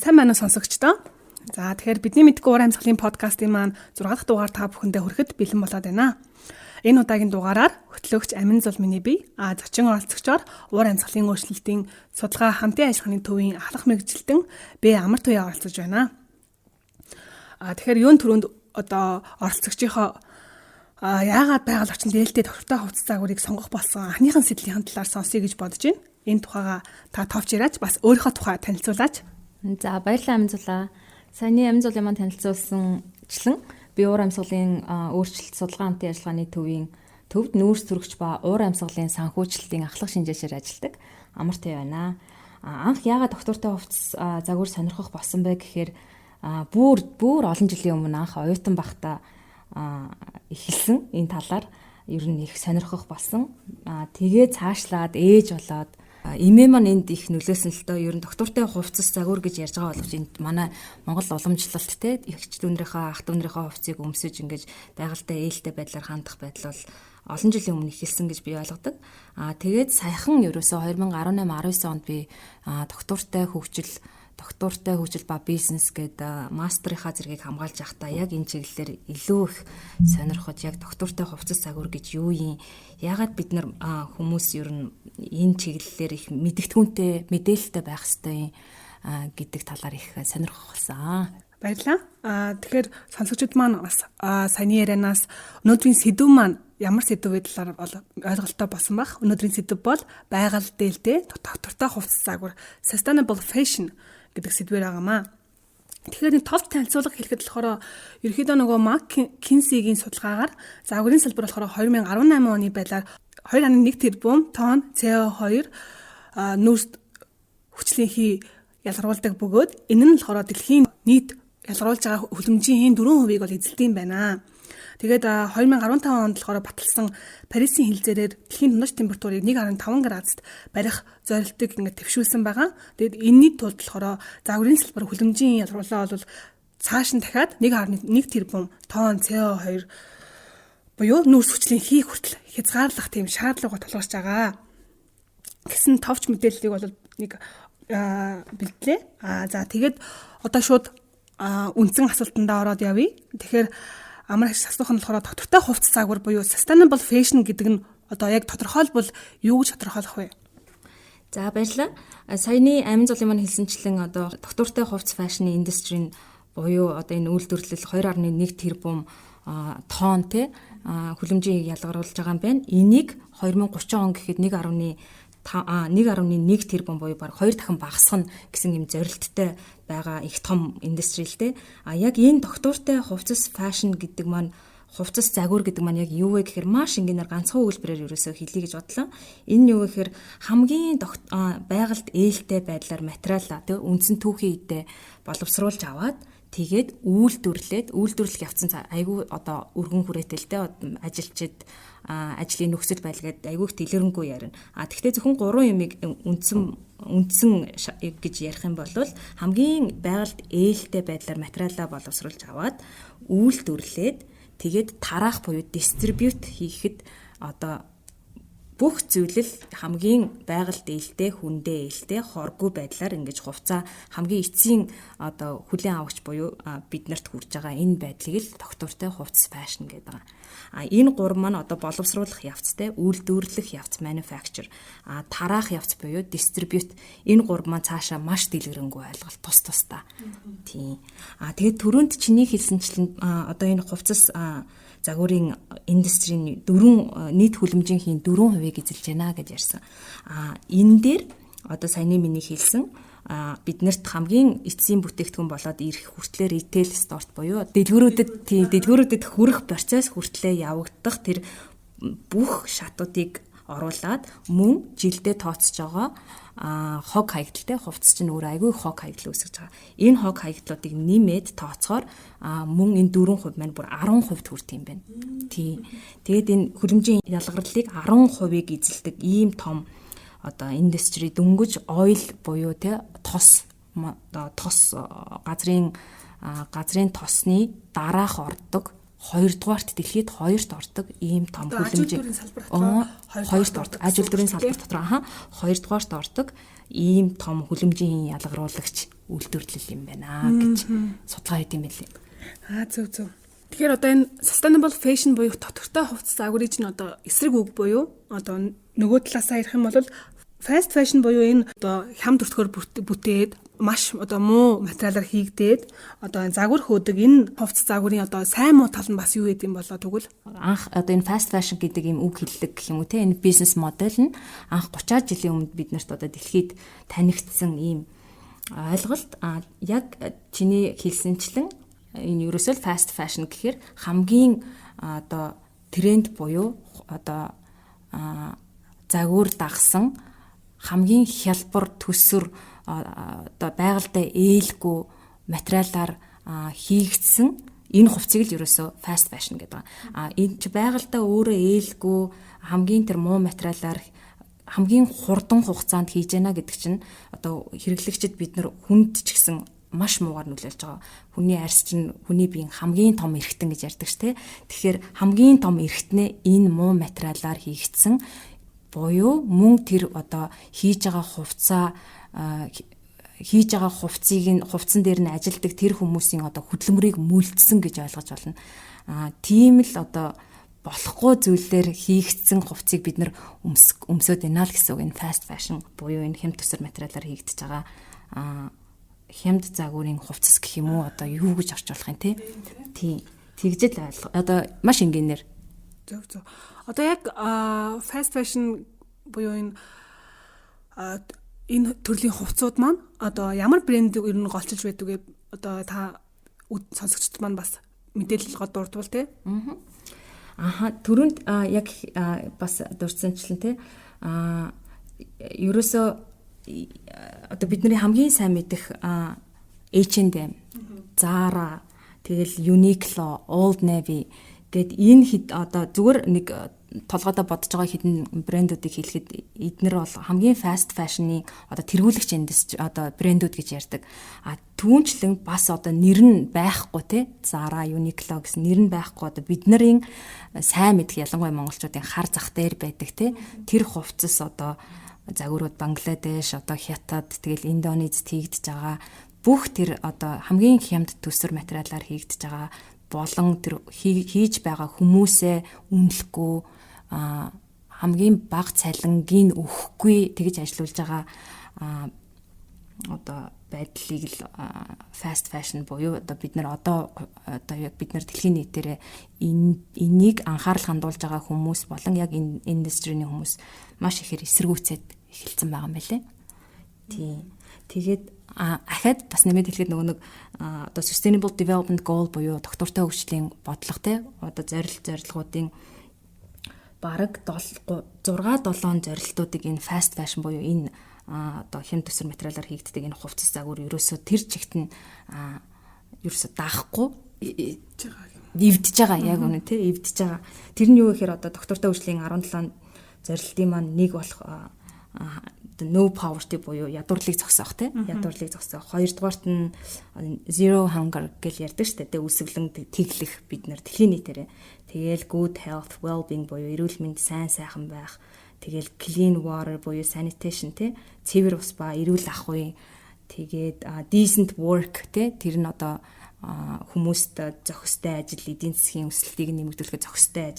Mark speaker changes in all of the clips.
Speaker 1: Сайн байна уу сонсогчдоо. За тэгэхээр бидний мэдгүй уур амьсгалын подкастын маань 6 дахь дугаар та бүхэндээ хүрэхэд бэлэн болоод байна. Энэ удаагийн дугаараар хөтлөгч Амин Зул миний бие зочин оролцогчоор уур амьсгалын өөрчлөлтийн судалгаа хамтын ажиллагааны төвийн ахлах мэргэжилтэн Б Амар туяа оролцож байна. Тэгэхээр юун түрүүнд одоо оролцогчийнхоо яагаад байгаль орчинд ээлтэй доктортой хувцас загварыг сонгох болсон анхныхын сэдлийн талаар сонсъё гэж бодож байна. Энэ тухайга та товч яриач бас өөрийнхөө тухай танилцуулаач.
Speaker 2: За баярлалаа Амин Зулаа. Саяны Амин Зулын маань танилцуулсанчлан би уур амьсгалын өөрчлөлт судалгаа хамтын ажиллагааны төвийн төвд нүүрс төрөгч ба уур амьсгалын санхүүжилтийн ахлах шинжээчээр ажилладаг Амар туяа байна. Анх яагаад доктортой хувцас загвар сонирхох болсон бэ гэхээр бүр олон жилийн өмнө анх оюутан байхдаа эхэлсэн энэ талаар ер нь их сонирхох болсон. Тэгээ цаашлаад ээж болоод эмээ маань энд их нөлөөсөн л доо ер нь доктортой хувцас загвар гэж ярьж байгаа боловч энд манай Монгол уламжлалт те эгч дүүнэрийнхээ ах дүүнэрийнхээ хувцсыг өмсөж ингэж байгальтай ээлтэй байдлаар хандах байдал бол олон жилийн өмнө эхэлсэн гэж би ойлгодог. Тэгээд саяхан ерөөсөө 2018-19 онд би доктортой хөгжил ба бизнес гэдэг мастрынхаа зэргийг хамгаалж явахдаа яг энэ чиглэлээр илүү их сонирхож яг доктортой хувцас загвар гэж юу юм? Яагаад бид нар хүмүүс ер нь энэ чиглэлээр их мэдгэдэггүнтэй мэдээлэлтэй байх ёстой гэдэг талаар их сонирхох болсон.
Speaker 1: Баярлалаа. Тэгэхээр сонсогчид маань бас саяны ярианаас өнөөдрийн сэдв маань ямар сэдв вэ талаар ойлголттой болсон баг. Өнөөдрийн сэдв бол байгаль дээлтэй доктортой хувцас загвар sustainable fashion гэдэг сэдвээр байгаамаа. Тэгэхээр энэ товч танилцуулга хэлэхэд болохоор ерөнхийдөө нөгөө McKinsey-гийн судалгаагаар загварын салбар болохоор 2018 оны байдлаар 2.1 тэрбум тонн CO2 нүүрс хүчлийнхii ялгаруулдаг бөгөөд энэ нь болохоор дэлхийн нийт ялгаруулж байгаа хүлэмжийн 4% бол эзэлдэг юм байна. Тэгээд 2015 онд болохоор баталсан Парисын хилзээрээр дэлхийн дундаж температурыг 1.5 градуст барих зорилтыг ингээд төвшүүлсэн байгаа. Тэгээд энэний тулд болохоор загварын салбар хүлэмжийн ялгаруулаа бол цааш нь дахиад 1.1 тэрбум тонн CO2 буюу нүүрс хүчлийн хийх хүртэл хязгаарлах тийм шаардлага тулгарч байгаа гэсэн товч мэдээллийг бол нэг бэлтлээ. За тэгээд одоо шууд үндсэн асуултандаа ороод явъя. Тэгэхээр Амар асуух нь болохоор доктортой хувцас загвар буюу sustainable fashion гэдэг нь одоо яг тодорхойлбол юу гэж тодорхойлох вэ?
Speaker 2: За баярлалаа. Саяны Амин Зулын маань хэлсэнчлэн одоо доктортой хувцас фэшн индустрийн буюу одоо энэ үйлдвэрлэл 2.1 тэрбум тонн те хүлэмжийг ялгаруулж байгаа юм байна. Энийг 2030 он гэхэд 1.1 тэрбум буюу баг 2 дахин багасгах гэсэн юм зорилттой байгаа их том индустрилтэй. Яг энэ доктортой хувцас фэшн гэдэг маань хувцас загвар гэдэг маань яг юу вэ гэхээр маш энгийнээр ганцхан өгүүлбэрээр ерөөсөө хэлье гэж бодлоо. Энэ нь юу гэхээр хамгийн байгальд ээлтэй байдлаар материалаа тэг үндсэн түүхийн үедээ боловсруулж аваад тэгээд үйлдвэрлэх явцсан айгүй одоо өргөн хүрээтэй ажилчид ажлын нөхцөл байдал гэдэг айгүйх дэлгэрэнгүй ярина. Тэгвэл зөвхөн 3 юмыг үндсэн гэж ярих юм бол хамгийн байгальд ээлтэй байдлаар материалаа боловсруулж аваад үйлдвэрлээд тэгээд тараах буюу дистрибьют хийхэд одоо бүх зүйлэл хамгийн байгальд ээлтэй, хүндээ ээлтэй, хоргүй байдлаар ингэж хувцаа хамгийн эцсийн одоо хүлээн авагч буюу биднэрт хүрж байгаа энэ байдлыг л доктортой хувцас фэшн гэдэг. Энэ гурав маань одоо боловсруулах явцтай, үйлдвэрлэх явц manufacture, тараах явц буюу distribute энэ гурав маань цаашаа маш дэлгэрэнгүй ойлголт тус тусдаа. Тийм. Тэгээд түрүүнд чиний хэлсэнчлэн одоо энэ хувцас загварын индустрийн нийт хүлэмжийн 4% эзэлж байна гэж ярьсан. Энэ дээр одоо саяны миний хэлсэн биднэрт хамгийн эцсийн бүтээгдэхүүн болоод ирэх хүртлээр retail store буюу дэлгүүрүүдэд хүрэх процесс хүртлээр явагдах тэр бүх шатуудыг оруулаад мөн жилдээ тооцож байгаа хог хаягдaltaй хувцас чинь өөр айгүй хог хаягдал үүсгэж байгаа. Энэ хог хаягдлуудыг нэмээд тооцохоор мөн энэ 4% маань бүр 10% хүрт юм байна. Тийм. Тэгээд энэ хүлэмжийн ялгарлыг 10%-ийг эзэлдэг ийм том одоо индустри дөнгөж ойл буюу те тос газрын тосны дараах ордог 2-дугаарт дэлхийд 2-т ордог ийм том хүлэмжээ. 2-т ордог. Аж үйлдвэрийн салбар дотор 2-дугаарт ордог ийм том хүлэмжийн ялгаруулагч үйлдвэрлэл юм байна гэж судалгаа хийдэм билээ.
Speaker 1: Зөв. Тэгэхээр одоо энэ sustainable fashion буюу тодорхой хувцас загварыг чинь одоо эсрэг үг буюу одоо нөгөө талаасаа ярих юм бол fast fashion буюу энэ одоо хямд өртгөөр бүтээд маш одоо муу материалаар хийгдээд одоо загвар хөөдөг энэ хувцас загварын одоо сайн муу тал нь бас юу гэдэг юм болоо тэгвэл
Speaker 2: анх одоо энэ fast fashion гэдэг ийм үг хэллэг гэх юм уу те энэ бизнес модель нь анх 30 жилийн өмнө биднэрт одоо дэлхийд танигдсан ийм ойлголт яг чиний хэлсэнчлэн энэ ерөөсөө fast fashion гэхээр хамгийн одоо тренд буюу одоо загвар дагсан хамгийн хялбар төсвөр одоо байгальтай ээлгүй материалаар хийгдсэн энэ хувцсыг л ерөөсөө fast fashion гэдэг. Энэ ч байгальтай өөрөө ээлгүй хамгийн тэр муу материалаар хамгийн хурдан хугацаанд хийж яана гэдэг чинь одоо хэрэглэгчид бид нар хүнд ч гэсэн маш муугаар нөлөөлж байгаа. Хүний арьс чинь хүний биеийн хамгийн том эргэтэн гэж ярьдаг ш тэ. Тэгэхээр хамгийн том эргэтнээ энэ муу материалаар хийгдсэн буюу мөн тэр одоо хийж байгаа хувцсан дээр нь ажилдаг тэр хүмүүсийн одоо хөдөлмөрийг мүлдсэн гэж ойлгож болно. Тийм л одоо болохгүй зүйлээр хийгдсэн хувцсыг бид нар өмсөд байна л гэсэн үг. Энэ fast fashion буюу энэ хямд төсөр материалаар хийгдэж байгаа хямд загварын хувцас гэх юм уу одоо юу гэж орчуулах юм те. Тийм. Тэгжэл одоо маш энгийнээр.
Speaker 1: Зөв. Одоо яг fast fashion буюу энэ төрлийн хувцсууд маань одоо ямар брэнд ер нь голчилж байдгийг одоо та сонсогчдод маань бас мэдээлэл гол дурдвал те.
Speaker 2: Түрүүнд яг бас дурдсанчлан те. Ерөөсөө одоо бидний хамгийн сайн мэдих H&M, Zara, тэгэл Uniqlo, Old Navy гэд энэ одоо зүгээр нэг толгойдоо бодож байгаа хэдэн брэндүүдийг хэлэхэд эднэр бол хамгийн fast fashion-ы одоо тэргүүлэгч одоо брэндүүд гэж ярьдаг. Түүнчлэн бас одоо нэр нь байхгүй те Zara, Uniqlo гэсэн нэр нь байхгүй одоо бидний сайн мэдих ялангуяа монголчуудын хар зах дээр байдаг те тэр хувцас одоо загварууд Бангладеш одоо Хятад тэгэл Индонезид хийгдэж байгаа бүх тэр одоо хамгийн хямд төсвөр материалаар хийгдэж байгаа болон тэр хийж байгаа хүмүүсээ үнэлэхгүй хамгийн бага цалингийн өгөхгүй тэгж ажилуулж байгаа одоо байдлыг л fast fashion буюу одоо бид нар одоо яг бид нар дэлхийн нийтээрээ энийг анхаарал хандуулж байгаа хүмүүс болон яг энэ индустрийн хүмүүс маш ихээр эсэргүүцээд эхэлсэн байгаа юм байлээ. Тийм. Тэгээд ахад бас нэмээд хэлэхэд нөгөө нэг одоо sustainable development goal буюу тогтвортой хөгжлийн бодлого те одоо зорилгоодын бараг 6-7 зорилтуудыг энэ fast fashion буюу энэ одоо хямд төсвөр материалаар хийгддэг энэ хувцас загвар ерөөсөө тэр чигт нь ерөөсөө даахгүй эвдэж байгаа яг үнэ те эвдэж байгаа. Тэр нь юу гэхээр одоо тогтвортой хөгжлийн 17 зорилтын маань нэг болох no poverty буюу ядуурлыг зогсоох те ядуурлыг зогсоох. Хоёрдугаарт нь zero hunger гэж ярьдаг шүү дээ. Үсгэлэн тэглэх бид нар дэлхийн нийтээрээ. Тэгээл good health well-being буюу эрүүл мэнд сайн сайхан байх. Тэгээл clean water буюу sanitation те цэвэр ус ба эрүүл ахуй. Тэгээд decent work те тэр нь одоо хүмүүст зохистой ажил, эдийн засгийн өсөлтийг нэмэгдүүлэхэд зохистой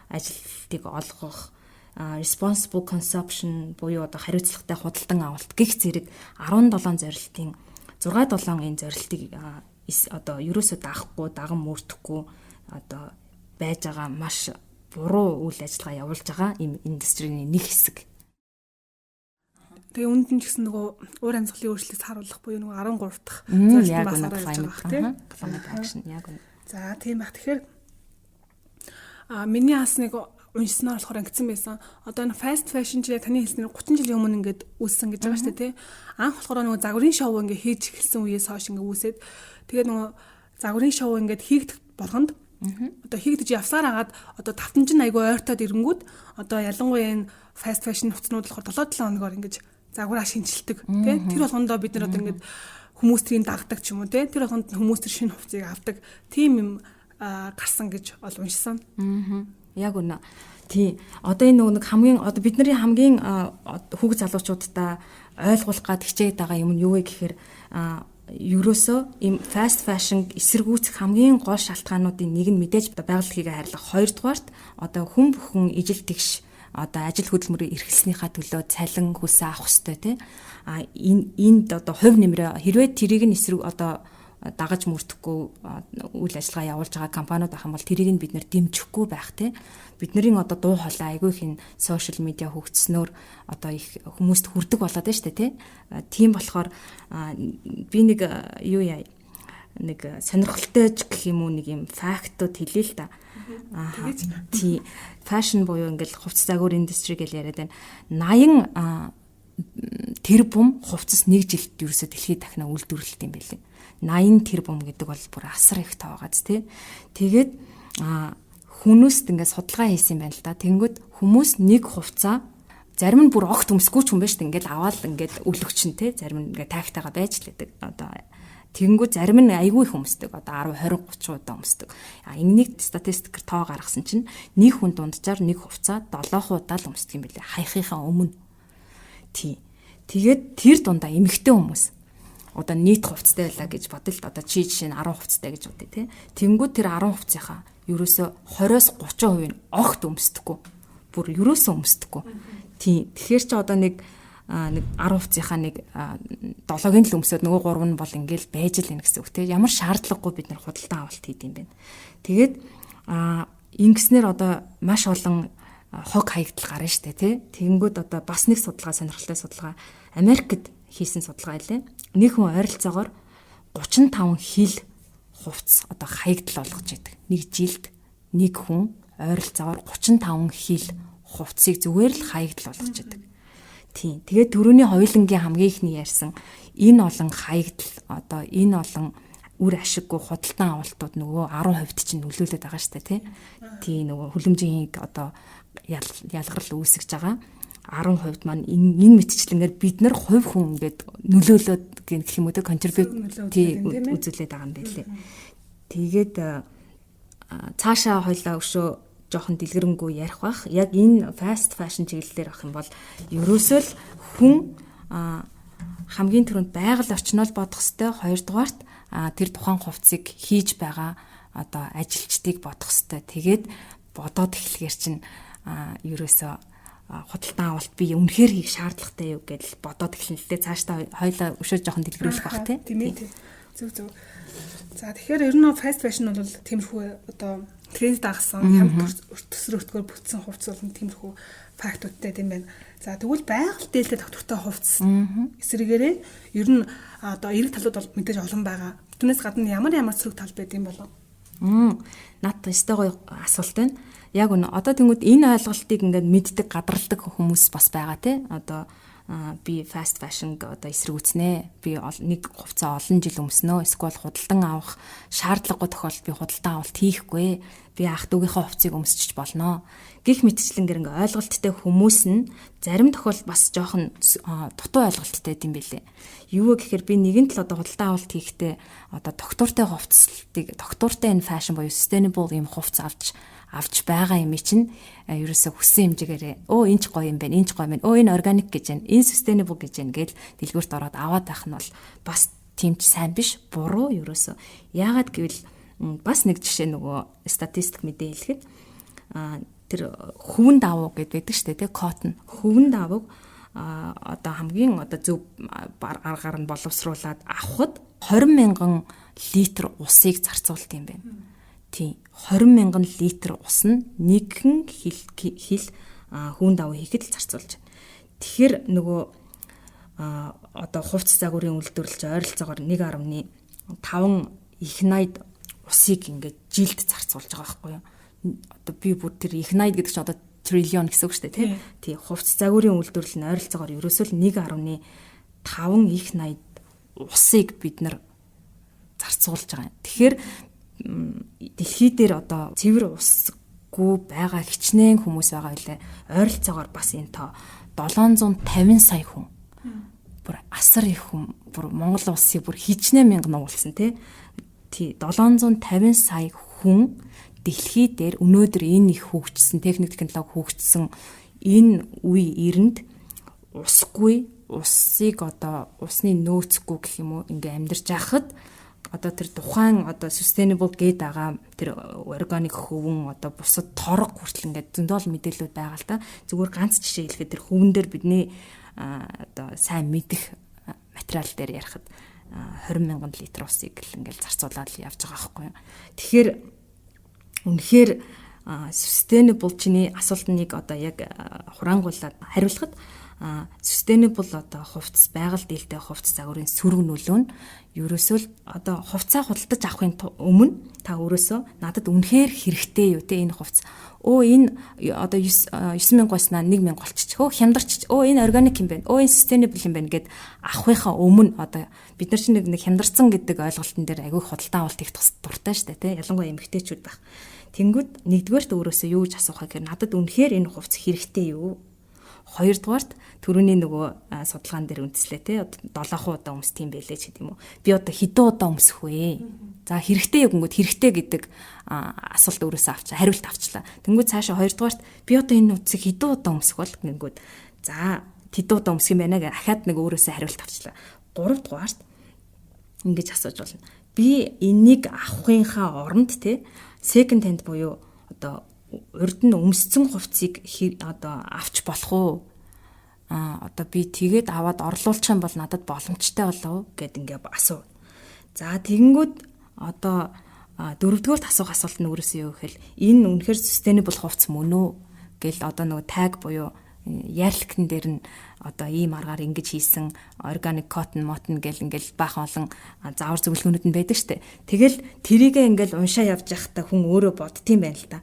Speaker 2: ажилтыг олгох. Responsible consumption буюу одоо хариуцлагатай худалдан авалт гэх зэрэг 17 зорилтын 6-7 энэ зорилтыг одоо ерөөсөө даахгүй, даган мөрдөхгүй одоо байж байгаа маш буруу үйл ажиллагаа явуулж байгаа юм индустрийн нэг хэсэг.
Speaker 1: Тэгээ үүнд нь ч гэсэн нөгөө уур амьсгалын өөрчлөлтийг харуулах буюу нөгөө 13 дахь зорилт бас гарч байгаа тийм.
Speaker 2: Climate action яг үнэ.
Speaker 1: За тийм баг. Тэгэхээр миний бас нэг уншснаар болохоор ингэсэн байсан. Одоо энэ fast fashion чи таны хэлснээр 30 жилийн өмнө ингээд үүссэн гэж байгаа шүү дээ, тий. Анх болохоор нөгөө загварын шоу ингээд хийж эхэлсэн үеэс хойш ингээд үүсээд тэгээд нөгөө загварын шоу ингээд хийгдэх болгонд одоо хийгдэж явсаар агаад одоо давтамж нь айгүй ойртоод ирэнгүүт одоо ялангуяа энэ fast fashion хувцснууд болохоор 7 хоногоор ингээд загвараа шинжилдэг, тий. Тэр болгондоо бид нар одоо ингээд хүмүүс тэрийг дагдаг ч юм уу, тий. Тэр болгонд хүмүүс тэр шинэ хувцсыг авдаг. Тийм юм гарсан гэж ол уншсан.
Speaker 2: Яг үнэ. Тий. Одоо энэ нэг хамгийн одоо бидний хамгийн хүүхд залуучуудаа ойлгуулах гад хичээд байгаа юм нь юу вэ гэхээр ерөөсөө им fast fashion эсэргүүцэх хамгийн гол шалтгаануудын нэг нь мэдээж байгууллагыг хайрлах, хоёрдугаарт одоо хүн бүхэн ижил тэгш одоо ажил хөдөлмөрөөр эрхэлснийхаа төлөө цалин хүсээ авах хэрэгтэй тий. Энд одоо хувь нэмрээ хэрвээ тэрийг нь эсрэг одоо дагаж мөрдөхгүй үйл ажиллагаа явуулж байгаа компаниуд ах юм бол тэрийг нь бид нэр дэмжихгүй байх тий. Бидний одоо дуу хоолой айгүй их энэ сошиал медиа хөгжснөөр одоо их хүмүүст хүрдэг болоод байна шүү дээ тий. Тийм болохоор би нэг юу яа нэг сонирхолтой ч гэх юм уу нэг юм фактууд хэлээ л да. Тий. Fashion буюу ингээл хувцас загвар индастри гэж яриад байна. 80 тэрбум хувцас нэг жилд ерөөсө дэлхийд дахина үйлдвэрлэлт юм байлээ. 80 тэрбум гэдэг бол бүр асар их тоо гац тий. Тэгээд хүмүүст ингээд судалгаа хийсэн юм байна л да. Тэнгүүд хүмүүс нэг хувцаа зарим нь бүр огт өмсгүйч хүн байж ингээд аваад ингээд өглөгчин тий. Зарим нь ингээд тайвтайгаа байж л байдаг. Одоо тэгэнгүүт зарим нь айгүй их өмсдөг. Одоо 10, 20, 30 удаа өмсдөг. Энийг статистикээр тоо гаргасан чинь нэг хүн дунджаар нэг хувцаа 7 удаа л өмсдөг юм билээ. Хаяхынхаа өмнө. Тий. Тэгээд тэр дундаа эмэгтэй хүмүүс одоо нийт хувцастай байлаа гэж бодъё л одоо чи жишээ нь 10 хувцастай гэж бодъё тий. Тэнгүүд тэр 10 хувцсынхаа ерөөсө 20-30% нь огт өмсдөггүй. Бүр ерөөсө өмсдөггүй. Тий. Тэгэхээр чи одоо нэг 10 хувцсынхаа нэг 7-гийн л өмсөд нөгөө 3 нь бол ингээл байж л ийн гэсэн үг тий. Ямар шаардлагагүй бид нар худалдан авалт хийд юм бэ. Тэгээд ингэснээр одоо маш олон хог хаягдал гарна штэ тий. Тэгэнгүүт одоо бас нэг судалгаа сонирхолтой судалгаа Америкт хийсэн судалгаа илээ. Нэг хүн ойролцоогоор 35 хил хувцас одоо хаягдал болгож идэг. Нэг жилд нэг хүн ойролцоогоор 35 хил хувцсыг зүгээр л хаягдал болгож идэг. Тийм. Тэгээд төрөний хоёулангийн хамгийн ихний ярьсан энэ олон хаягдал одоо энэ олон үр ашиггүй худалдан авалтууд нөгөө 10% чинь нөлөөлөд байгаа штэ тий. Тийм нөгөө хүлэмжийн одоо ялгарл үүсгэж байгаа 10% маань энэ мэтчлэнгээр бид нар хувь хүн ингээд нөлөөлөд гэх юм уу те контрибьют үзүүлээд байгаа юм байлээ. Тэгээд цаашаа хойлоо өшөө жоохон дэлгэрэнгүй ярих бах. Яг энэ fast fashion чиглэлээр авах юм бол ерөөсөө л хүн хамгийн түрүүнд байгаль орчноо л бодох ёстой. Хоёрдугаарт тэр тухайн хувцсыг хийж байгаа одоо ажилчдыг бодох ёстой. Тэгээд бодоод эхлэхээр чинь ерөөсөө худалдан авалт би үнэхээр хийх шаардлагатай юу гэж бодоод эхэлнэ л дээ. Цаашдаа хоёлаа өшөө жоохон дэлгэрүүлэх бах тийм ээ.
Speaker 1: Зөв. За тэгэхээр ер нь fast fashion бол тиймэрхүү одоо тренд дагсан хямд төсрөөлтгөөр бүтсэн хувцас бол тиймэрхүү фактуудтай тийм байна. За тэгвэл байгаль дээлтэй доктортой хувцас эсрэгээрээ ер нь одоо эрэг талууд бол мэдээж олон байгаа. Түүнээс гадна ямар сөрөг тал байд юм болов?
Speaker 2: Наад өстэй гоё асуулт байна. Яг үнэ одоо тэнгууд энэ ойлголтыг ингээд мэддэг гадралдаг хүмүүс бас байгаа тий. Одоо би fast fashion одоо эсрэгүүцнэ. Би нэг хувцас олон жил өмснөө. Эсвэл худалдан авах шаардлагагүй тохиолдолд би худалдан авалт хийхгүй. Би ах дүүгийнхээ хувцсыг өмсчих болно. Гэх мэтчлэнгээр ингээ ойлголттой хүмүүс нь зарим тохиолдолд бас жоохон дутуу ойлголттой юм билээ. Юу гэхээр би нэгэн тал одоо худалдан авалт хийхдээ одоо доктортой хувцсыг доктортой энэ fashion буюу sustainable юм хувцас авч байгаа юм чинь ерөөсө хүссэн хэмжээгээр энэ ч гоё юм байна, энэ ч гоё юм байна. Энэ organic гэж байна, энэ sustainable гэж байна гэж дэлгүүрт ороод аваад байх нь бол бас тийм ч сайн биш, буруу ерөөсө. Яагаад гэвэл бас нэг жишээ нөгөө статистик мэдээ хэлэхэд тэр хөвөн давуу гэд байдаг штэ тий cotton хөвөн давууг одоо хамгийн одоо зөв аргаар нь боловсруулад авахд 20,000 литр усыг зарцуулт юм байна. Тийм 20,000 литр ус нь нэгэн хил хөвөн давуу хийхэд л зарцуулж байна. Тэгэхээр нөгөө одоо хувцас загварын үйлдвэрлэлж ойролцоогоор 1.5 ихнайд усыг ингээд жилд зарцуулж байгаа байхгүй юу? Одоо би бүр тэр ихнайд гэдэг чинь одоо триллион гэсэн үг шүү дээ тий. Хувцас загварын үйлдвэрлэл нь ойролцоогоор ерөөсөө л 1.5 ихнайд усыг бид нар зарцуулж байгаа. Тэгэхээр дэлхий дээр одоо цэвэр усгүй байгаа хичнээн хүмүүс байгаа үлээ. Ойролцоогоор бас энэ тоо 750 сая хүн. Бүр асар их хүн бүр Монгол улсыг бүр хичнээн мянга нугуулсан тий. 750 сая хүн дэлхий дээр өнөөдөр энэ их хөгжсөн техник технологи хөгжсөн энэ үе эрэнд усыг одоо усны нөөцгүй гэх юм уу ингээ амьдарч байхад одоо тэр тухайн одоо sustainable гээд байгаа тэр органик хөвөн одоо бусад торог хүртэл ингээд зөндөл мэдээлүүд байгаа л та. Зүгээр ганц жишээ хэлэхэд тэр хөвөн дээр бидний одоо сайн мэдэх материал дээр ярихад 20,000 литр усыг ингээл зарцуулаад явж байгаа байхгүй юу. Тэгэхээр үнэхээр sustainable чиний асуултныг одоо яг хурангуулад хариулахад sustainable одоо хувцас байгаль дэлтэй хувцас загварын сөрөг нөлөө нь ерөөсөө л одоо хувцаа худалдаж авахын өмнө та өөрөөсөө надад үнэхээр хэрэгтэй юу те энэ хувцас. Энэ одоо 9,000 госнаа 1,000 голчих. Хямдарч. Энэ органик юм байна. Энэ sustainable юм байна гэд авахынхаа өмнө одоо бид нар чинь нэг хямдарсан гэдэг ойлголтын дээр агүй худалдаа авалт их дуртай штэ те. Ялангуяа эмэгтэйчүүд байх. Тэнгүүд нэгдүгээрт өөрөөсөө юу гэж асуухаа гэхээр надад үнэхээр энэ хувцас хэрэгтэй юу? Хоёрдугаарт түрүүний нөгөө судалгаан дээр үндэслээ те 7 удаа өмсөх юм байлээ ч гэдэм үү. Би одоо хэдэн удаа өмсөх вэ? За хэрэгтэй юу гингүүд хэрэгтэй гэдэг асуулт өөрөөсөө хариулт авчлаа. Тэнгүүд цаашаа хоёрдугаарт би одоо энэ үцийг хэдэн удаа өмсөх бол гингүүд за хэдэн удаа өмсөх юм байна гэж ахаад нэг өөрөөсөө хариулт авчлаа. Гуравдугаарт ингэж асууж болно. Би энийг авахынхаа оронд те second hand буюу одоо урд нь өмссөн хувцсыг одоо авч болох уу? Одоо би тэгээд аваад орлуулчих юм бол надад боломжтой болов гэд ингээ асуу. За тэгэнгүүт одоо дөрөвдүгээр асуух асуулт нь өөрөөсөө юу гэхэл энэ үнэхээр sustainable хувцс мөн үү гэл одоо нөгөө tag буюу яарлагдсан дээр нь одоо ийм аргаар ингэж хийсэн organic cotton moton гэл ингээл баахан олон заавар зөвлөгөөнүүд нь байдаг штэ. Тэгэл тэрийгээ ингээл уншаа явж байхдаа хүн өөрөө боддtiin байна л да.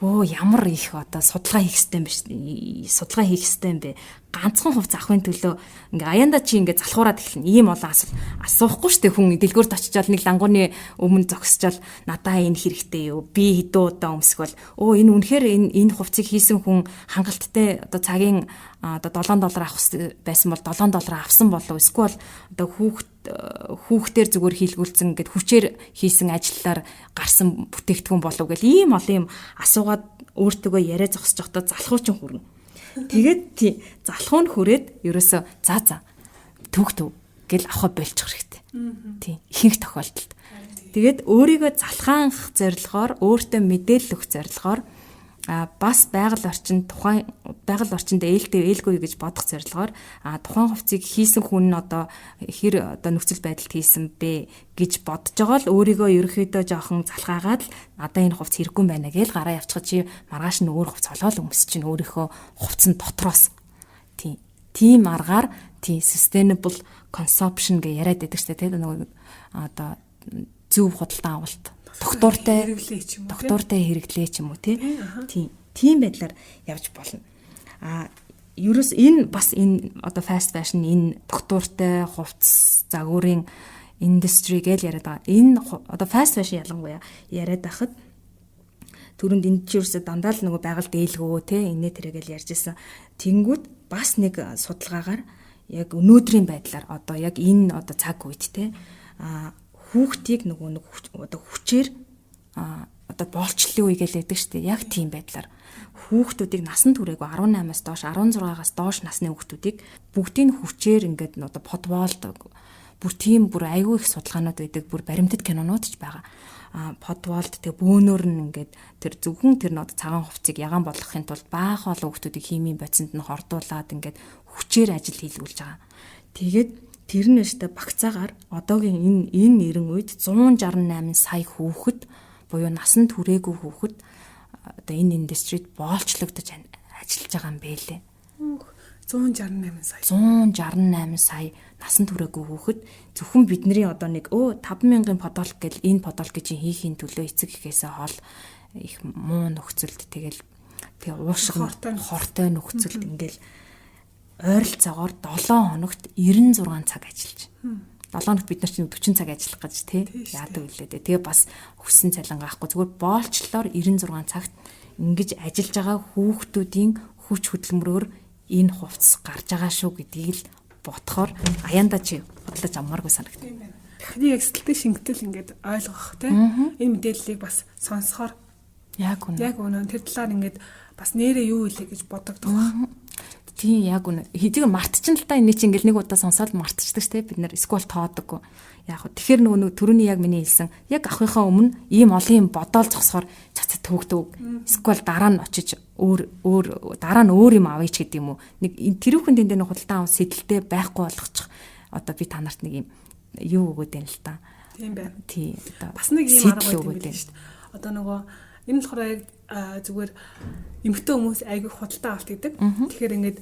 Speaker 2: Ямар их одоо судалгаа хийх хэрэгтэй юм бэ? Ганцхан хувцас авахын төлөө ингээ аяанда чи ингээ залхуураад эхэлнэ. Ийм олон асуухгүй штэ хүн дэлгүүрт очичоод нэг лангууны өмнө зогсчоод надаа энэ хэрэгтэй юу? Би хэдэн удаа өмсгөл энэ үнэхээр энэ хувцсыг хийсэн хүн хангалттай одоо цагийн одоо $7 авах байсан бол $7 авсан болов эсвэл одоо хүүхдээр зүгээр хийлгүүлсэн гэд хүчээр хийсэн ажиллаар гарсан бүтээгдэхүүн болов гэл ийм олон юм асуугаад өөртөө яриа зогсож явахдаа залхуучин хүрнэ. Тэгээд залхуу нь хүрээд ерөөсөө за төгтөв гэл авах болчих хэрэгтэй. Тийм ихэнх тохиолдолд. Тэгээд өөрийгөө залхаах зорилгоор өөртөө мэдээлэл өгөх зорилгоор бас байгаль орчинд ээлгүй гэж бодох зорилгоор тухайн хувцсыг хийсэн хүн нь одоо одоо нөхцөл байдалд хийсэн бэ гэж бодож байгаа л өөрийгөө ерөөхдөө жоохон залхаагаад надаа энэ хувцс хэрэггүй байна гэж гараа явчихад чи маргааш нь өөр хувцс олоод өмсөж чинь өөрийнхөө хувцсан дотроос тийм аргаар sustainable consumption гэж яриад байдаг шүү дээ нөгөө одоо зөв худалдан авалт доктортой хэрэглээ ч юм уу тийм байдлаар явж болно. Ерөөс энэ бас энэ одоо fast fashion энэ доктортой хувцс загварын индастри гэж яриад байгаа. Энэ одоо fast fashion ялангуяа яриад байхад түрүүнд энд чи ерөөсө дандаа л нөгөө байгаль дээлгөө инээ тэрэгэл ярьж исэн. Тэнгүүд бас нэг судалгаагаар яг өнөөдрийн байдлаар одоо яг энэ одоо цаг үед хүүхдийг нөгөө одоо хүчээр одоо боолчлын үе гэлээдэг шүү дээ. Яг тийм байдлаар хүүхдүүдийг насан туршаагүй 18-аас доош 16-аас доош насны хүүхдүүдийг бүгдийг хүчээр ингээд одоо подволд бүр айгүй их судалгаанууд байдаг. Бүр баримтат кинонууд ч байгаа. Подволд тэг бөөнөр нь ингээд тэр зөвхөн тэр одоо цагаан хувцсыг ягаан болгохын тулд баах олон хүүхдүүдийг химийн бодисонд нь хордуулад ингээд хүчээр ажил хийлгүүлж байгаа. Тэгээд тэр нь өштэй багцаагаар одоогийн энэ нэрэн үед 168 сая хүүхэд буюу насан туршаагүй хүүхэд одоо энэ индустрид боолчлогдож ажиллаж байгаа юм бэлээ. 168 сая насан туршаагүй хүүхэд зөвхөн бидний одоо нэг 5,000-ын подолк гэл энэ подолк гэж хийхийн төлөө эцэг ихээсээ хол их муу нөхцөлд тэгээ уушгин хортой нөхцөлд ингээл ойролцоогоор 7 хоногт 96 цаг ажиллаж. 7 хоногт бид нар чинь 40 цаг ажиллах гэж яадаг үлээ. Тэгээ бас хүссэн цалин гаахгүй зүгээр боолчлоор 96 цагт ингэж ажиллаж байгаа хүүхдүүдийн хүч хөдөлмөрөөр энэ хувцас гарч байгаа шүү гэдгийг л бодохоор аяанда чи бодлож аммааргүй санагдав.
Speaker 1: Техник эксэлтэй шингэтэл ингээд ойлгох тийм энэ мэдээллийг бас сонсохоор
Speaker 2: Яг үнэ.
Speaker 1: Яг үнэ тэр талаар ингээд бас нэрээ юу илээ гэж бодогдох баг.
Speaker 2: Тийм яг үнэ. Хэдийгээр мартчихсан л та энэ чинь ингээл нэг удаа сонсоод мартчихдаг те бид нар сквал тоодоггүй. Яг хөө тэгэхээр нөгөө түрүүний яг миний хэлсэн яг авахынхаа өмнө ийм олон юм бодоол зогсохоор цацад төвөгдөв. Сквал дараа нь очиж өөр дараа нь өөр юм авъя ч гэдэг юм уу. Нэг тэрүүхэн дэндээ нэг худалдан авах сэдэлтэй байхгүй болгочих. Одоо би та нарт нэг юм юу өгөөд байна л та.
Speaker 1: Тийм байна.
Speaker 2: Тий.
Speaker 1: Бас нэг юм арга өгөөд байна шүү дээ. Одоо нөгөө энэ болохоор яг зүгээр эмэгтэй хүмүүс айгүй худалдаа авалт гэдэг. Тэгэхээр ингээд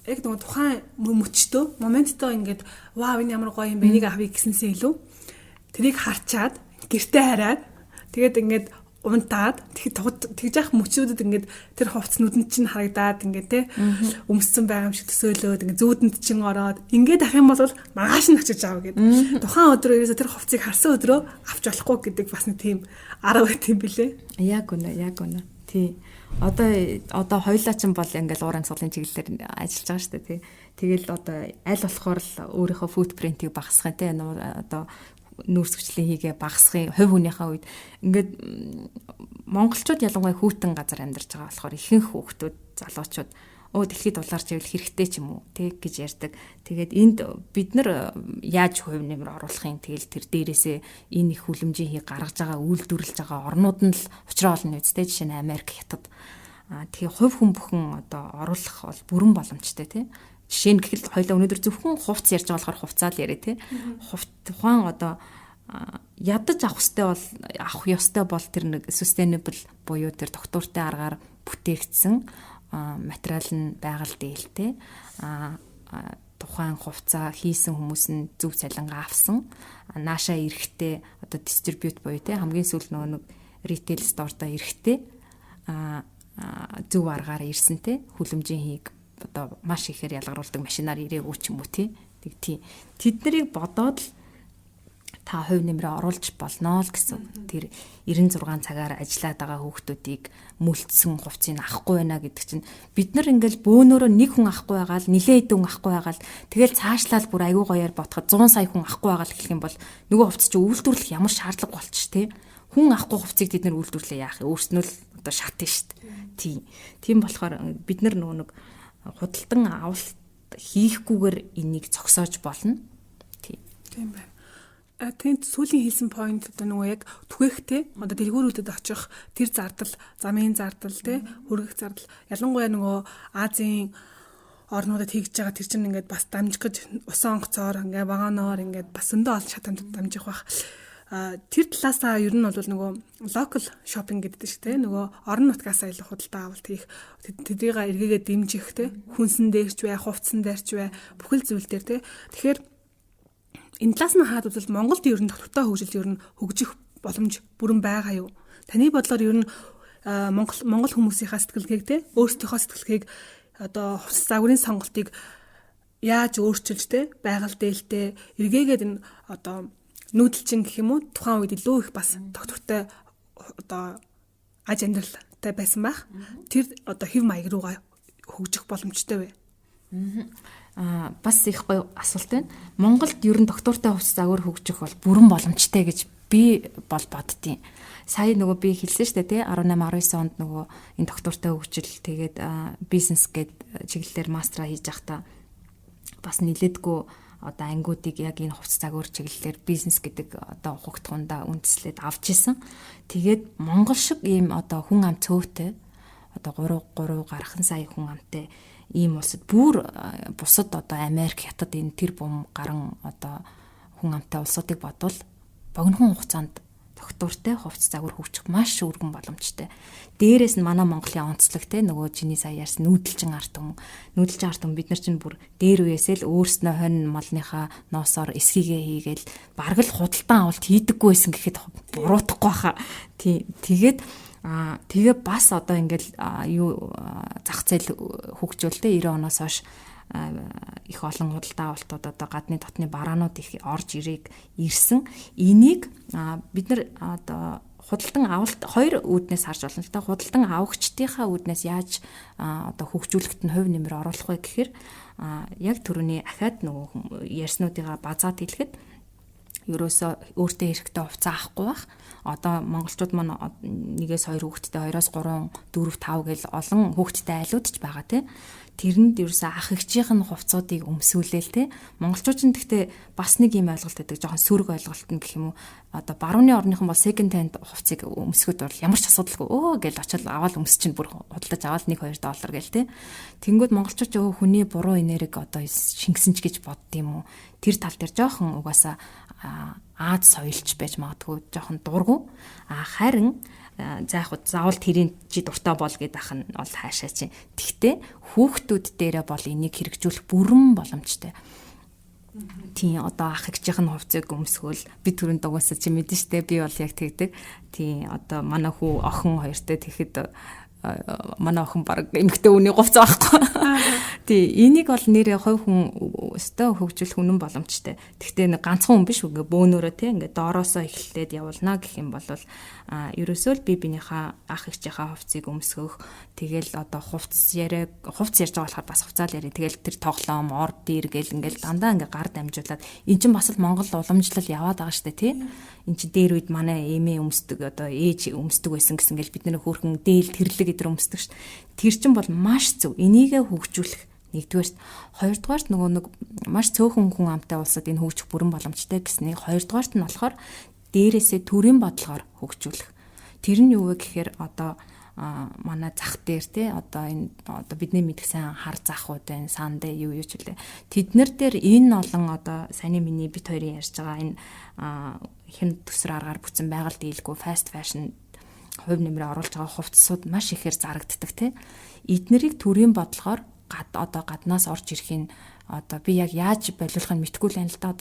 Speaker 1: яг нөгөө тухайн мөчтөө моменттой ингээд вау энэ ямар гоё юм бэ энийг авъя гэснээсээ илүү тэрийг харчаад гэртээ хараад тэгээд ингээд унтаад тэгж яах мөчүүдэд ингээд тэр хувцс нүдэнд чинь харагдаад ингээд те өмссөн байгаа юм шиг төсөөлөөд ингээд зүүдэнд чинь ороод ингээд ах юм бол маргааш нь очиж аав гэдэг. Тухайн өдрөө ерөөсө тэр хувцсыг харсан өдрөө авч болохгүй гэдэг бас нэг тийм арга байт юм билэ.
Speaker 2: Яг үнэ. Тий. Одоо хоёулаа ч бол ингээл уурын цуглын чиглэлээр ажиллаж байгаа шүү дээ тий. Тэгэл одоо аль болохоор л өөрийнхөө футпринтийг багасгах тий. Одоо нүүрс хүчлийн хийгээ багасгахын хувь хүнийхээ үед ингээд монголчууд ялангуяа хүүтэн газар амьдарч байгаа болохоор ихэнх хүүхдүүд залуучууд дэлхийд дулаарч ивэл хэрэгтэй ч юм уу тэг гэж ярьдаг. Тэгээд энд бид нар яаж хувь нэмэр оруулахын тэгэл тэр дээрээсээ энэ их хүлэмжийн хийг гаргаж байгаа үйлдвэрлэж байгаа орнууд нь л учраа олно үстэй жишээ нь Америк, Хятад. Тэгээ хувь хүн бүхэн одоо оруулах бол бүрэн боломжтой тий. Жишээ нь гэхэл хоёлаа өнөөдөр зөвхөн хувцс ярьж байгаа болохоор хувцаа л яриа тий. Тухайн одоо ядаж авах ёстой бол тэр нэг sustainable буюу тэр доктортой аргаар бүтээгдсэн материал нь байгаль дээлтэй тухайн хувцаа хийсэн хүмүүс нь зөв цалингаа авсан нааша эрэхтэй одоо дистрибьют буюу те хамгийн сүүл нэг ритейл стортой эрэхтэй зөв аргаар ирсэн те хүлэмжийн хийг одоо маш ихээр ялгаруулдаг машинаар ирээгүй ч юм уу тий тэд нарыг бодоод та хувь нэмрээ оруулж болно л гэсэн. Тэр 96 цагаар ажиллаад байгаа хүүхдүүдийг мүлдсэн хувцсыг авахгүй байна гэдэг чинь бид нар ингээл бөөнөрөө нэг хүн авахгүй байгаа л нилээ идэн авахгүй байгаа л тэгэл цаашлаад бүр айгүй гоёар ботход 100 сая хүн авахгүй байгаа л гэх юм бол нөгөө хувцс чи үйлдвэрлэх ямар шаардлага болчих тий. Хүн авахгүй хувцсыг бид нар үйлдвэрлэе яах вэ? Өөрснөө л одоо шатна шүү дээ. Тийм болохоор бид нар нөгөө нэг худалдан авалт хийхгүйгээр энийг зогсоож болно.
Speaker 1: Тийм байна. Тэнд сүүлийн хэлсэн point одоо нөгөө яг түгэхтэй одоо дэлгүүрүүдэд очих тэр зардал, замын зардал те хөргөх зардал ялангуяа нөгөө Азийн орнуудад хийж байгаа тэр чинь ингээд бас дамжиж усан онгоцоор ингээд ваганоор ингээд бас өндөө олон шатанд дамжих бах. Тэр талаасаа ер нь бол нөгөө local shopping гэдэг шүү дээ. Нөгөө орон нутгаас аялах худалдаа авалт хийх тэднийг эргээгээ дэмжих те хүнсэн дээрч бай, хувцсан дээрч бай бүхэл зүйл дээр те. Тэгэхээр энэ талаас нь хаад үзвэл Монголд ер нь доктортой хөгжилд ер нь хөгжих боломж бүрэн байгаа юу? Таны бодлоор ер нь Монгол хүмүүсийнхаа сэтгэлгээг те өөрсдийнхөө сэтгэлгээг одоо хувцас загварын сонголтыг яаж өөрчилж те байгаль дээлтэй эргээгээд энэ одоо нүүдэлчин гэх юм уу тухайн үед илүү их бас доктортой одоо аж амьдралтай байсан байх. Тэр одоо хэв маяг руугаа хөгжих боломжтой вэ?
Speaker 2: Бас их гоё асуулт байна. Монголд ер нь доктортой хувцас загвар хөгжих бол бүрэн боломжтой гэж би бол боддtiin. Сая нөгөө би хэлсэн шүү дээ тий 18 19 онд нөгөө энэ доктортой хөгжил тэгээд бизнес гээд чиглэлээр мастера хийж явахдаа бас нилээдгүй одоо ангиудыг яг энэ хувцас загвар чиглэлээр бизнес гэдэг одоо хугтгундаа үндэслээд авч исэн. Тэгээд Монгол шиг ийм одоо хүн ам цөөтэй одоо 3 гархан сая хүн амтай ийм улсад бүр бусад одоо Америк, Хятад энэ тэр бум гарan одоо хүн амтай улсуудыг бодвол богинохон хугацаанд доктортой хувцас загвар хөгжих маш өргөн боломжтой. Дээрээс нь манай Монголын онцлог те нөгөө чиний сая ярьсан нүүдэлчин арт түмэн бид нар чинь бүр дээр үесэл өөрснөө хонь малныхаа ноосоор эсхийгээ хийгээл бараг л худалдан авалт хийдэггүй байсан гэхэд буруутахгүй хаа. Тэгээд тэгээ бас одоо ингээл зах зээл хөгжөөлтэй 90 оноос хойш их олон худалдаа авалтууд одоо гадны дотны бараанууд их орж ирсэн. Энийг бид нар одоо худалдан авалт хоёр үүднээс харж болно л да. Худалдан авагчдынхаа үүднээс яаж одоо хөгжүүлэхэд нь хувь нэмэр оруулах вэ гэхээр яг түрүүний ахаад нөгөө ярьснуудыгаа базаад хэлэхэд ерөөсөө өөртөө хэрэгтэй хувцас авахгүй байх. Одоо монголчууд маань 1-2 хүүхэдтэй 2-3 4 5 гэл олон хүүхэдтэй айлууд ч байгаа тий. Тэрэнд ерөөсөө ах эгчийнх нь хувцсуудыг өмсүүлээл тий. Монголчууд ч гэхдээ бас нэг юм ойлголт байдаг. Жохон сөрөг ойлголт нь гэх юм уу. Одоо барууны орныхан бол second hand хувцсыг өмсгөхөд бол ямар ч асуудалгүй гэл очил аваад өмсч чинь бүр худалдаж аваад $1-2 гэл тий. Тэнгүүд монголчууд ч хүний буруу энерги одоо шингэсэн ч гэж боддгийм үү. Тэр тал дээр жоохон угаасаа Аз соёлч байж магадгүй жоохон дургу. Харин заавал тэрийн чи дуртай бол гэдэг ах нь бол хаашаа чи. Тэгтээ хүүхдүүд дээрээ бол энийг хэрэгжүүлэх бүрэн боломжтой. Тийм одоо ах эгчийнх нь хувцсыг өмсгөл би түрүүнд дугасаа чи мэдэн штэ би бол яг тэгдэг. Тийм одоо манай хүү охин хоёртой тэгэхэд манай охин баг эмэгтэй үний говц байхгүй. Тий, энийг бол нэрээ хувь хүн өстой хөгжүүлэх үнэн боломжтой. Гэхдээ нэг ганцхан хүн биш үгүй бөөнөрөө тий ингээд доороосоо эхлээд явуулна гэх юм бол ерөөсөө л би бинийхээ ах эгчийнхээ хувцсыг өмсгөх тэгэл одоо хувцс ярьж байгаа болохоор бас хувцаал яри тэгэл тэр тоглоом ор дир гэл ингээд дандаа ингээд гар дамжуулаад эн чинь бас л Монгол уламжлал яваад байгаа штэ тий. Эн чинь дээр үед манай эмээ өмсдөг одоо ээж өмсдөг байсан гэсэн гэл бид нэр хөөрхөн дээл тэрлэг гэдэр өмсдөг штэ. Тэр чинь бол маш зөв. Энийгээ хөгжүүлэх нэгдүгээрт, хоёрдугаарт нөгөө нэг маш цөөхөн хүн амтай улсад энэ хөгжих бүрэн боломжтой гэснийг хоёрдугаарт нь болохоор дээрээсээ төрийн бодлогоор хөгжүүлэх. Тэр нь юу вэ гэхээр одоо манай зах дээр те одоо энэ одоо бидний мэдх сайн хар захууд байна, сандэ юу ч үлээ. Тэднэр дээр энэ олон одоо саяны миний бит хоёрын ярьж байгаа энэ хэн төсөр аргаар бүтсэн байгаль дийлгүй fast fashion хувь нэмрээ оруулж байгаа хувцсууд маш ихээр зарагддаг те. Эднэрийг төрийн бодлогоор гаднаас орж ирэхин одоо би яг яаж болиулахыг мэдгүй л юм л да.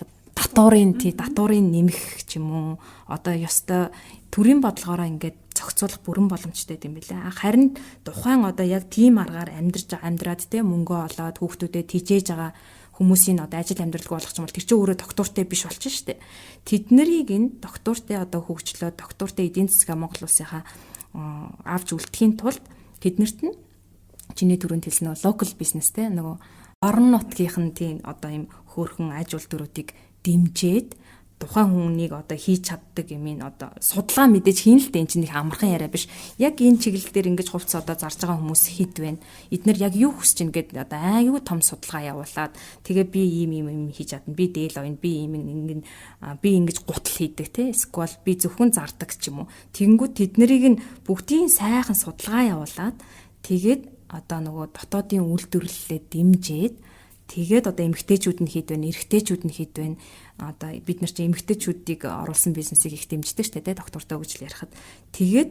Speaker 2: Датуурын нэмэх ч юм уу одоо ёстой төрийн бодлогоороо ингээд зохицуулах бүрэн боломжтой юм билээ. Харин тухайн одоо яг тийм аргаар амьдраад те мөнгө олоод хүүхдүүдэд тижээж байгаа хүмүүсийн одоо ажил амьдралгүй болгох юм бол тэр чинь өөрөө доктортой биш болчих шүү дээ. Тэднэрийг энэ доктортой одоо хөгжлөө доктортой эдийн засгаа Монгол улсынхаа авч үлдэхийн тулд тэднэрт нь чиний түрүүнд хэлсэн нөгөө local business те нөгөө орон нутгийнх нь тийм одоо ийм хөөрхөн аж үйлдвэрүүдийг дэмжиж тухайн хүнийг одоо хийж чаддаг юм ин одоо судалгаа мэдээж хийн л дээ энэ чинь их амархан яриа биш. Яг энэ чиглэл дээр ингэж хувцас одоо зарж байгаа хүмүүс хэд вэ? Эднэр яг юу хүсэж ин гэдэг одоо аюу том судалгаа явуулаад тэгээ би ийм хийж чадна. Би дээл ойн би ийм би ингэж гутал хийдэг те. Эсвэл би зөвхөн зардаг ч юм уу. Тэнгүүд тэднэрийг нь бүгдийн сайхан судалгаа явуулаад тэгээд одоо нөгөө дотоодын үйлдвэрлэлээ дэмжиж тэгээд одоо эмэгтэйчүүд нь хэд вэ, эрэгтэйчүүд нь хэд вэ? Одоо бид нар чинь эмэгтэйчүүдийг оруулсан бизнесийг их дэмждэг шүү дээ, доктортой гэж л ярихад. Тэгээд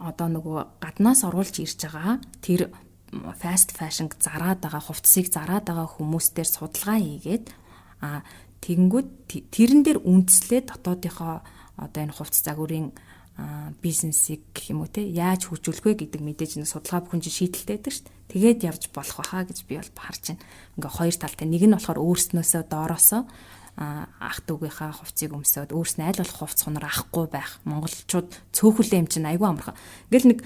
Speaker 2: одоо нөгөө гаднаас оруулж ирж байгаа тэр fast fashion зараад байгаа хувцсыг зараад байгаа хүмүүстээр судалгаа хийгээд тэгэнгүүт тэрэн дээр үндэслээд дотоодынхоо одоо энэ хувцс загварын бизнесийг гэх юм уу те яаж хөгжүүлэх вэ гэдэг мэдээж нэг судалгаа бүхэн шийдэлтэй байдаг шүү дээ. Тэгээд явж болох байхаа гэж би бол харж байна. Ингээ хоёр талтай. Нэг нь болохоор өөрснөөсөө доороосоо ах дүүгийнхаа хувцсыг өмсөд өөрснөө аль болох хувцс хонор авахгүй байх. Монголчууд цөөхөлөө юм чинь айгүй амархан. Ингээл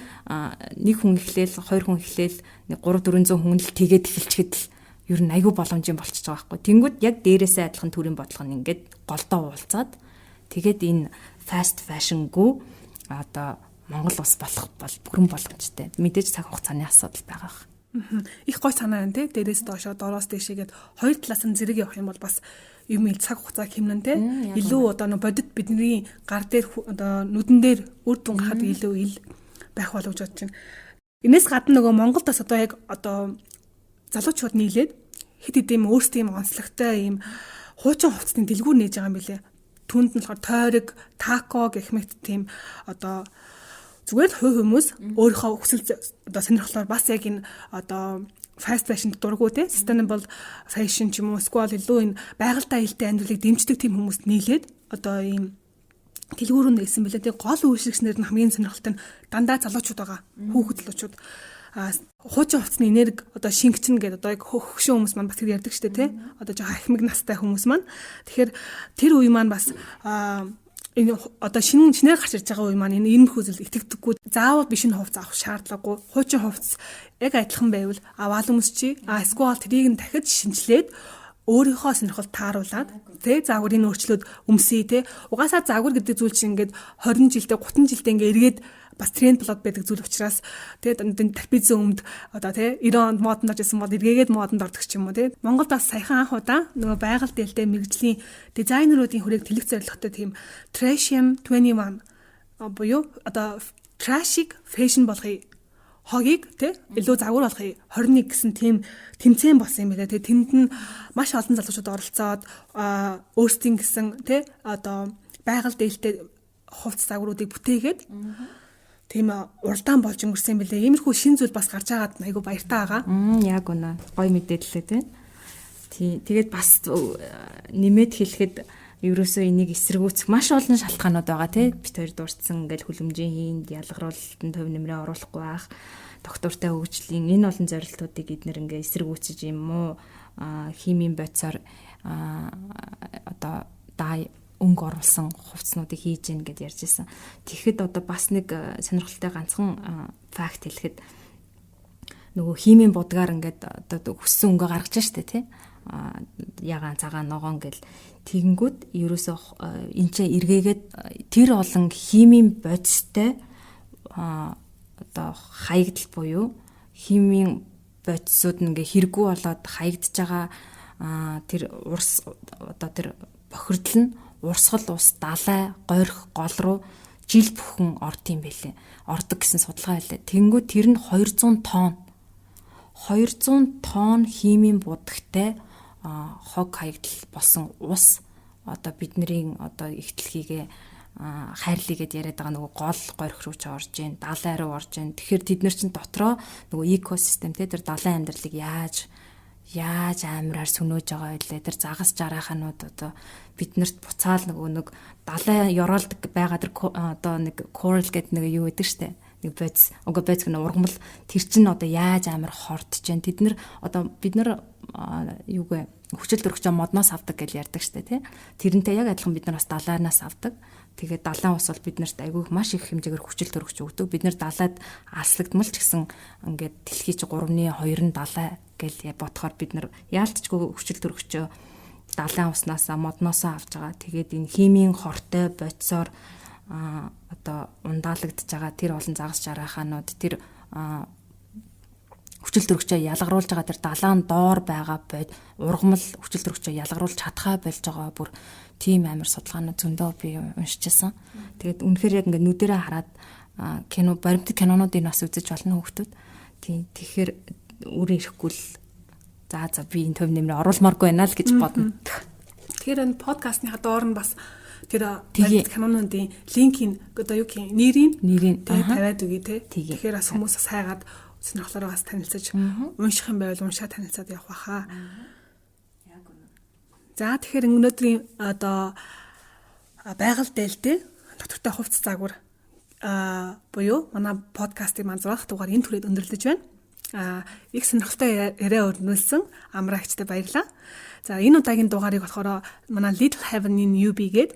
Speaker 2: нэг хүн эхлээл, хоёр хүн эхлээл, нэг 300-400 хүн л тэгээд эхэлчихэд л ер нь айгүй боломжийн болчихж байгаа байхгүй. Тэнгүүд яг дээрээсээ адилхан төрийн бодлого нь ингээд голдоо уулзаад тэгээд энэ fast fashion-гүү одоо Монгол улс болох бол бүрэн боломжтой. Мэдээж цаг хугацааны асуудал байгаа.
Speaker 1: Их гой санаа байна те. Дээрээс доошоо доороос дэшегээд хоёр талаас нь зэрэг явах юм бол бас юм цаг хугацаа хэмнэн те. Илүү одоо бодит бидний гар дээр одоо нүдэн дээр үр дүн гарахад илүү ил байх болов гэж бодож байна. Энэс гадна нөгөө Монголд бас одоо яг одоо залуучууд нийлээд хэд хэдэм өөрсдөө юм онцлогтой юм хуучин хувцсны дэлгүүр нээж байгаа юм билэ. Түнд нь болохоор тойрог, тако гэх мэт тийм одоо зүгээр хувь хүмүүс өөрийнхөө хүсэл одоо сонирхлоор бас яг энэ одоо fast fashion дурггүй те sustainable fashion ч юм уу эсвэл илүү энэ байгальтай аюултай амьдралыг дэмждэг тийм хүмүүст нийлээд одоо ийм дэлгүүрүүд нээсэн билээ. Тэгээ гол үйлчлэгчнэр нь хамгийн сонирхолтой нь дандаа залуучууд байгаа. Хүүхэд залуучууд хуучин хувцсны энерги одоо шингэчин гэдэг одоо яг хөгшин хүмүүс маань бас тэр ярьдаг штэ тий. Одоо жоо ахмиг настай хүмүүс маань. Тэгэхээр тэр үе маань бас энэ одоо шинээр гарч ирж байгаа үе маань энэ иймэрхүү зүйл итгэдэггүй. Заавал биш энэ хувцас авах шаардлагагүй. Хуучин хувцас яг адилхан байвал аваал өмсчи. Эсвэл тэрийг нь дахиж шинжилээд өөрийнхөө сонирхолд тааруулаад тэ загварын өөрчлөлт өмсөе тэ. Угаасаа загвар гэдэг зүйл чинь ингээд 20 жилдээ 30 жилдээ ингээд эргээд бас тренд болоод байдаг зүйл учраас тэгээд тарпизм өмд одоо тий 90 онд модонд оржсэн бол эргээгээд модонд ордог ч юм уу тий. Монголд бас саяхан анх удаа нөгөө байгаль дэлтэй мэрэгжлийн дизайнеруудын хүрээг тэлэх зорилготой тийм Trasham 21 буюу одоо трашиг фэшн болгоё хогийг тий илүү загвар болгоё 21 гэсэн тийм тэмцээн болсон юм байна тий. Тэнд нь маш олон залуучууд оролцоод өөрсдийн гэсэн тий одоо байгаль дэлтэй хувцас загваруудыг бүтээгээд тийм уралдаан болж өнгөрсөн юм билээ. Иймэрхүү шин зүйл бас гарч байгаад айгу баяртай байгаа.
Speaker 2: Яг үнэ. Гоё мэдээлэлээ тий. Тэгээд бас нэмээд хэлэхэд ерөөсөө энийг эсэргүүцэх маш олон шалтгаанууд байгаа тий. Бид хоёр дурдсан ингээл хүлэмжийн хийнд ялгаруулалтанд төв нэмрээ оруулахгүй байх. Доктортой хөгжлийн энэ олон зорилтуудыг эднэр ингээ эсэргүүцэж юм уу? Химийн бодисоор одоо өнгө оруулсан хувцснуудыг хийж гин гэдээ ярьж байсан. Тэгэхэд одоо бас нэг сонирхолтой ганцхан факт хэлэхэд нөгөө химийн будгаар ингээд одоо хүссэн өнгө гаргаж штэ тий. Ягаан цагаан ногоон гэл тэгэнгүүт ерөөсөө энэ ч эргээгээд тэр олон химийн бодистой одоо хаягдал буюу химийн бодисууд ингээ хэрэггүй болоод хаягдж байгаа тэр урс одоо тэр бохирдол нь урсгал ус далай горих гол руу жил бүхэн орд юм байлээ. Ордог гэсэн судалгаа байлээ. Тэнгүү тэр нь 200 тонн химийн будагтай хог хаягдал болсон ус одоо бидний одоо их дэлхийгээ хайрлыг гэд яриад байгаа нөгөө гол горих руу ч орж ийн, далай руу орж ийн. Тэгэхээр тэд нар чинь дотроо нөгөө экосистем те тэр далайн амьдралыг яаж амираар сүнөөж байгаа байлээ. Тэр загас жараханууд одоо биднэрт буцаал нэг далай ёроолдог байгаа тэр одоо нэг coral гэдэг нэг юу гэдэг штэ. Нэг бодис гэнэ ургамал тэр чин одоо яаж амир хортж जैन. Тэд нар одоо бид нар юугүй хүчил төрөгчөө модноос авдаг гэж ярьдаг штэ тий. Тэрнтэй яг адилхан бид нар бас далайнаас авдаг. Тэгээд далайн ус бол биднэрт айгүй маш их хэмжээгээр хүчил төрөгч өгдөг. Бид нар далайд алслагдмал ч гэсэн ингээд дэлхий чи 3.2 далай гэж бодохоор бид нар яалтчгүй хүчил төрөгчөө далайн уснаас модноосоо авч байгаа. Тэгээд энэ химийн хортой бодисоор одоо ундаалагдж байгаа тэр олон загас жараханууд тэр хүчил төрөгчөө ялгаруулж байгаа тэр далаан доор байгаа бод ургамал хүчил төрөгчөө ялгаруулж чадхаа болж байгаа бүр тийм амар судалгаанууд зөндөө би уншижсэн. Тэгээд үнэхээр яг ингээд нүдэрээ хараад баримтат кинонуудыг бас үзэж болно хүүхдүүд. Тийм тэгэхээр өөрөө ирэхгүй л за би энэ төв нэмрээ оруулмааргүй байна л гэж бодно.
Speaker 1: Тэгэхээр энэ подкастны доор нь бас тэр кинонуудын линкийг одоо юу гэх нэрийг тавиад өгье те. Тэгэхээр бас хүмүүс бас хайгаад сонирхлоороо бас танилцаж унших юм байвал уншаад танилцаад явах баха. За тэгэхээр өнөөдрийн одоо байгаль дэлтэй доктортой хувцас загвар буюу манай подкастын маань 6 дахь дугаар энэ түрээд өндөрлөж байна. Их сонирхолтой яриа өрнүүлсэн амраагчтай баярлалаа. За энэ удаагийн дугаарыг болохоор манай Little Heaven in UB гээд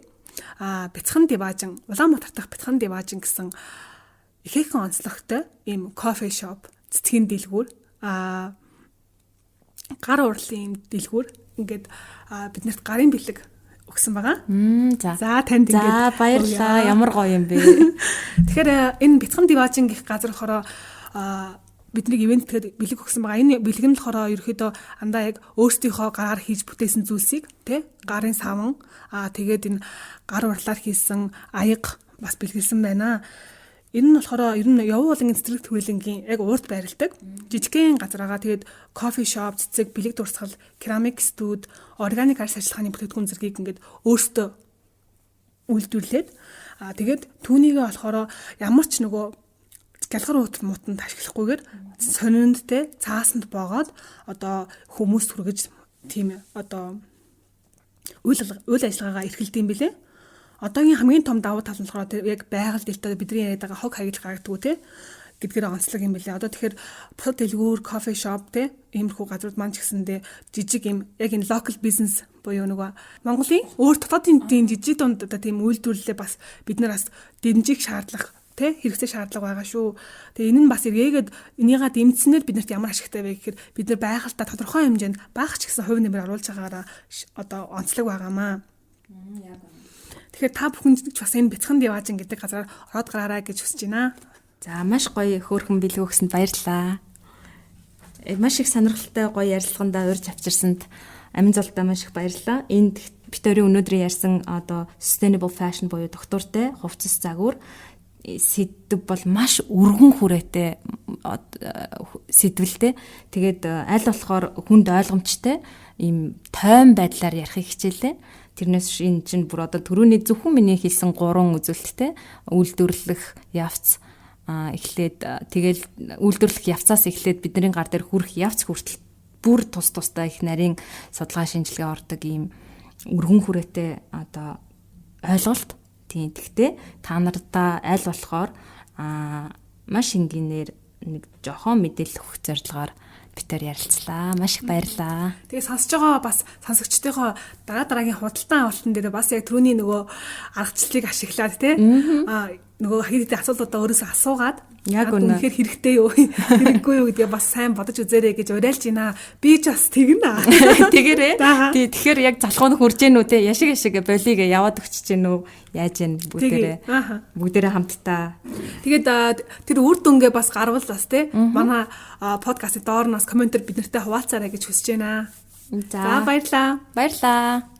Speaker 1: Бяцхан Диваажин Улаанбаатар дахь Бяцхан Диваажин гэсэн ихээхэн онцлогтой ийм кофе шоп цэцгийн дэлгүүр гар урлын дэлгүүр ингээд биднэрт гарын бэлэг өгсөн байгаа. За танд ингээд
Speaker 2: за баярлалаа. Ямар гоё юм бэ.
Speaker 1: Тэгэхээр энэ Бяцхан Диваажин гэх газар болохоор бидний ивентэд бэлэг өгсөн байгаа. Энэ бэлэг нь болохоор ерөөхдөө андаа яг өөрсдийнхөө гараар хийж бүтээсэн зүйлсийг тий гарын саван тэгээд энэ гар урлаар хийсэн аяг бас бэлгэлсэн байна. Энэ нь болохоор ер нь Явуу болонгийн цэцэрлэг төрөлнгийн яг урд байрладаг жижигхэн газараа тэгээд кофе шоп, цэцэг, бэлэг дурсгал, керамик студ, органик арьс ажиллагааны бүтээгдэхүүн зэргийг ингээд өөртөө үйлдвэрлээд тэгээд түүнийгээ болохоор ямар ч нөгөө галгар мутанд ашиглахгүйгээр сониндтэй цаасанд боогоод одоо хүмүүс хүргэж тийм одоо үйл ажиллагаагаа эрхэлдэг юм билэ. Одоогийн хамгийн том давуу тал нь болохоор яг байгаль дэлтэй бидний яриад байгаа хог хаягдал гаргадаг те гэдгээр онцлог юм билээ. Одоо тэгэхээр бусад дэлгүүр, кофе шоп те иймэрхүү газрууд маань ч гэсэндээ жижиг юм яг энэ local business буюу нөгөө Монголын өөр дотоодын жижиг дунд одоо тийм үйлдвэрлэлээ бас бид нар бас дэмжих шаардлага тэ хэрэгцээ шаардлага байгаа шүү. Тэгээ энэ нь бас эргээгээд энийгээ дэмжснээр биднэрт ямар ашигтай вэ гэхээр бид нар байгальтаа тодорхой хэмжээнд бага ч гэсэн хувь нэмэр оруулж байгаагаараа одоо онцлог байгаамаа. Тэгэхээр та бүхэнд ч бас энэ бяцхан диваажин гэдэг газараар ороод гараарай гэж хүсэж байна.
Speaker 2: За маш гоё хөөрхөн бэлэг өгсөнд баярлалаа. Маш их сонирхолтой гоё ярилцлагандаа урьж авчирсанд амин золтой маш их баярлалаа. Энд битүүрийн өнөөдрийн ярьсан одоо sustainable fashion буюу доктортой хувцас загвар сэдв бол маш өргөн хүрээтэй сэдвэлтэй. Тэгээд аль болохоор хүнд ойлгомжтой ийм тойм байдлаар ярихыг хичээлээ. Тэрнээс энэ чинь бүр одоо түрүүний зөвхөн миний хэлсэн 3 үзүүлэлттэй үйлдвэрлэх явц эхлээд тэгэл үйлдвэрлэх явцаас эхлээд бидний гар дээр хүрэх явц хүртэл бүр тус тустай их нарийн судалгаа шинжилгээ ордог ийм өргөн хүрээтэй одоо ойлголт. Тийм. Тэгтээ та нартаа аль болохоор маш энгийнээр нэг жохон мэдээлэл өгөх зорилгоор битээр ярилцлаа. Маш их баярлалаа.
Speaker 1: Тэгээ сонсож байгаа бас сонсогчдынхоо дараагийн худалдан авалтан дээр бас яг түрүүний нөгөө аргачлалыг ашиглаад тий нөгөө хэрэгтэй асуултуудаа өөрөөсөө асуугаад
Speaker 2: яг үнэхээр
Speaker 1: хэрэгтэй юу хэрэггүй юу гэдгээ бас сайн бодож үзээрэй гэж уриалж байна. Би ч бас тэгнэ.
Speaker 2: Тэгэрээ. Тий тэгэхээр яг залхуун хурж гэнэ үү те яшиг болиг яваад өгчөж гэнэ үү яаж гэнэ бүгдээрээ хамтдаа. Тэгээд тэр үр дүнгээ бас гарвал бас те манай подкастын доорноос комментээр бид нартай хуваалцаарай гэж хүсэж байна. За баярлалаа.